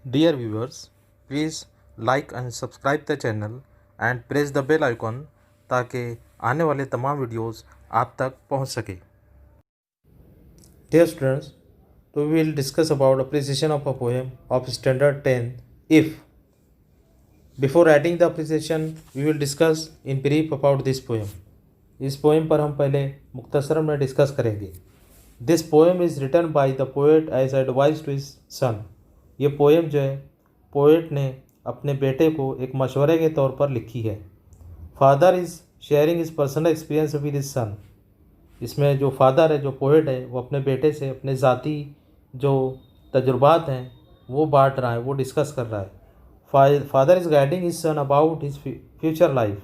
Dear viewers, please like and subscribe the channel and press the bell icon ताकि आने वाले तमाम videos आप तक पहुंच सके. Dear students, we will discuss about appreciation of a poem of standard 10 if. Before adding the appreciation, we will discuss in brief about this poem. इस poem पर हम पहले मुख्तसर में डिस्कस करेंगे. This poem is written by the poet as advice to his son. ये पोएम जो है पोएट ने अपने बेटे को एक मशवरे के तौर पर लिखी है. Father is sharing his personal experience with his son. इसमें जो फादर है, जो पोएट है, वो अपने बेटे से अपने ज़ाती जो तजुर्बात हैं वो बांट रहा है, वो डिस्कस कर रहा है. Father is guiding his son about his future life.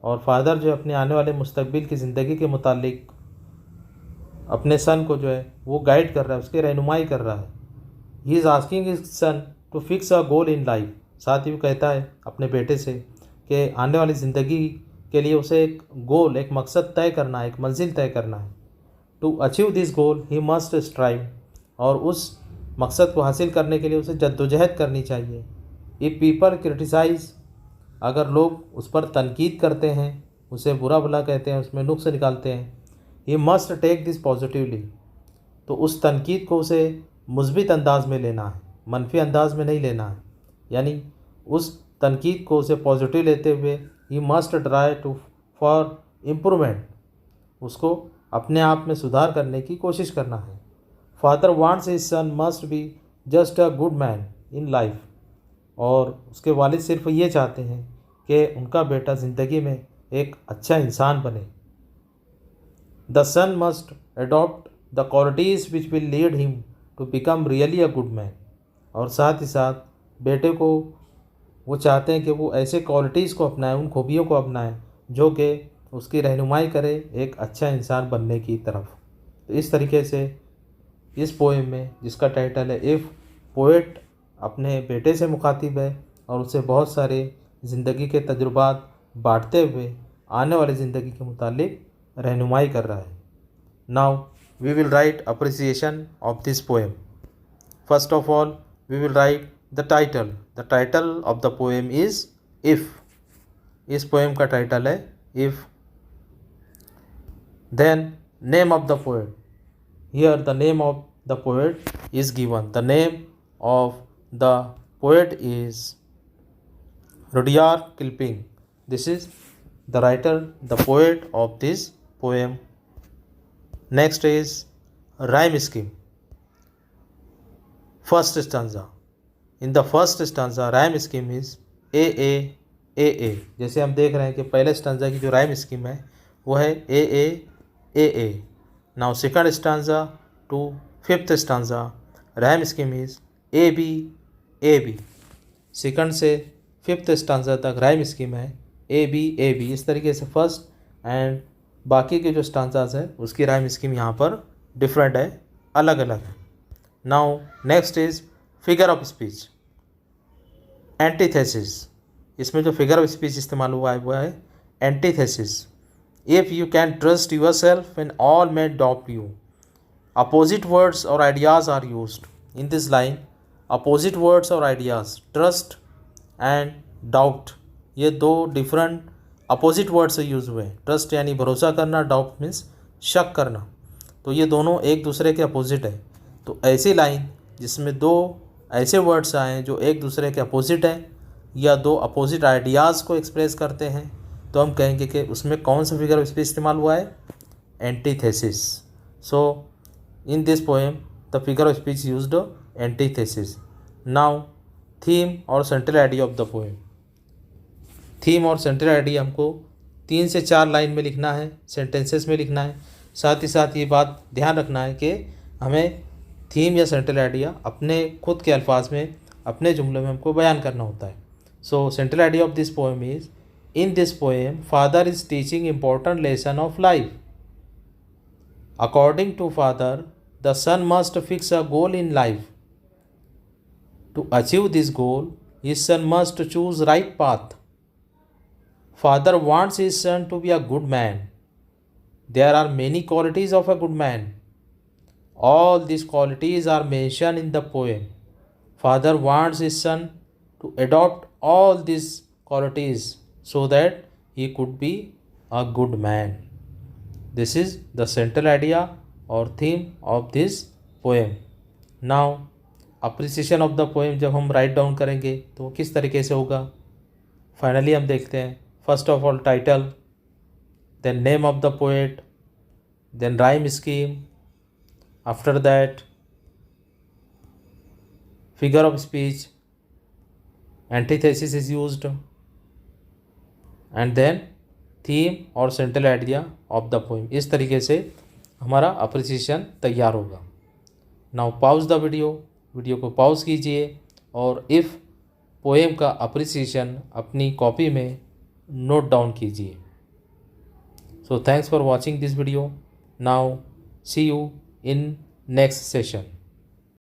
और फादर जो अपने आने वाले मुस्तकबिल की ज़िंदगी के मुतालिक अपने सन को जो है वो गाइड कर रहा है, उसकी रहनुमाई कर रहा है. He is asking his son to fix a goal in life. साथ ही वो कहता है अपने बेटे से कि आने वाली ज़िंदगी के लिए उसे एक गोल, एक मकसद तय करना है, एक मंजिल तय करना है. To achieve this goal he must strive. और उस मकसद को हासिल करने के लिए उसे जद्दोजहद करनी चाहिए. इफ़ पीपल क्रिटिसाइज, अगर लोग उस पर तनकीद करते हैं, उसे बुरा भला कहते हैं, उसमें नुक्स निकालते हैं, he must take this positively. तो उस तनकीद को उसे मुस्बित अंदाज में लेना है, मनफी अंदाज में नहीं लेना है. यानी उस तनकीद को उसे पॉजिटिव लेते हुए he must try to for improvement, उसको अपने आप में सुधार करने की कोशिश करना है. Father wants his son must be just a good man in life. और उसके वालिद सिर्फ ये चाहते हैं कि उनका बेटा ज़िंदगी में एक अच्छा इंसान बने. The son must adopt the qualities which will lead him to become really a good man. और साथ ही साथ बेटे को वो चाहते हैं कि वो ऐसे क्वालिटीज़ को अपनाएं, उन खूबियों को अपनाएं जो कि उसकी रहनुमाई करे एक अच्छा इंसान बनने की तरफ. तो इस तरीके से इस पोएम में, जिसका टाइटल है इफ़, पोएट अपने बेटे से मुखातिब है और उसे बहुत सारे ज़िंदगी के तजुर्बात बांटते हुए आने वाली ज़िंदगी के मुतालिक रहनुमाई कर रहा है. Now we will write appreciation of this poem. First of all we will write the title. The title of the poem is if. इस पोएम का टाइटल है if. Then name of the poet. Here the name of the poet is given. The name of the poet is Rudyard Kipling. This is the writer, the poet of this poem. Next is rhyme scheme. First stanza. In the first stanza rhyme scheme is A A A A. जैसे हम देख रहे हैं कि पहले stanza की जो rhyme scheme है वो है A A A A. Now second stanza to fifth stanza rhyme scheme is A B A B. Second से फिफ्थ स्टांजा तक राइम स्कीम है A B A B. इस तरीके से फर्स्ट एंड बाकी के जो स्टांजाज है उसकी राइम स्कीम यहाँ पर डिफरेंट है, अलग अलग है. Now next is figure of speech, antithesis. इसमें जो फिगर ऑफ स्पीच इस्तेमाल हुआ है वो है antithesis. If you can trust yourself when all men doubt you. Opposite words or ideas are used. In this line, opposite words or ideas, trust and doubt, ये दो different opposite word से use हुए. Trust यानी भरोसा करना, doubt means शक करना. तो ये दोनों एक दूसरे के अपोजिट है. तो ऐसी लाइन जिसमें दो ऐसे वर्ड्स आए जो एक दूसरे के अपोजिट हैं या दो अपोजिट आइडियाज़ को एक्सप्रेस करते हैं, तो हम कहेंगे कि उसमें कौन सा फिगर ऑफ स्पीच इस्तेमाल हुआ है, antithesis. So in this poem the figure of speech used antithesis. Now theme और central idea of the poem. Theme और सेंट्रल आइडिया हमको 3 से 4 लाइन में लिखना है, सेंटेंसेस में लिखना है. साथ ही साथ ये बात ध्यान रखना है कि हमें थीम या सेंट्रल आइडिया अपने खुद के अल्फाज में, अपने जुमलों में हमको बयान करना होता है. सो central idea of this poem is in this poem, father is teaching important lesson of life. According to father, the son must fix a goal in life. To achieve this goal, his son must choose right path. Father wants his son to be a good man. There are many qualities of a good man. All these qualities are mentioned in the poem. Father wants his son to adopt all these qualities so that he could be a good man. This is the central idea or theme of this poem. Now, appreciation of the poem जब हम write down करेंगे तो किस तरीके से होगा, finally हम देखते हैं. First of all title, then name of the poet, then rhyme scheme, after that figure of speech, antithesis is used, and then theme और central idea of the poem. इस तरीके से हमारा अप्रिसिएशन तैयार होगा. नाउ पॉज द वीडियो को pause कीजिए और इफ़ पोएम का अप्रिसिएशन अपनी कॉपी में नोट डाउन कीजिए. So thanks for watching this video. Now see you in next session.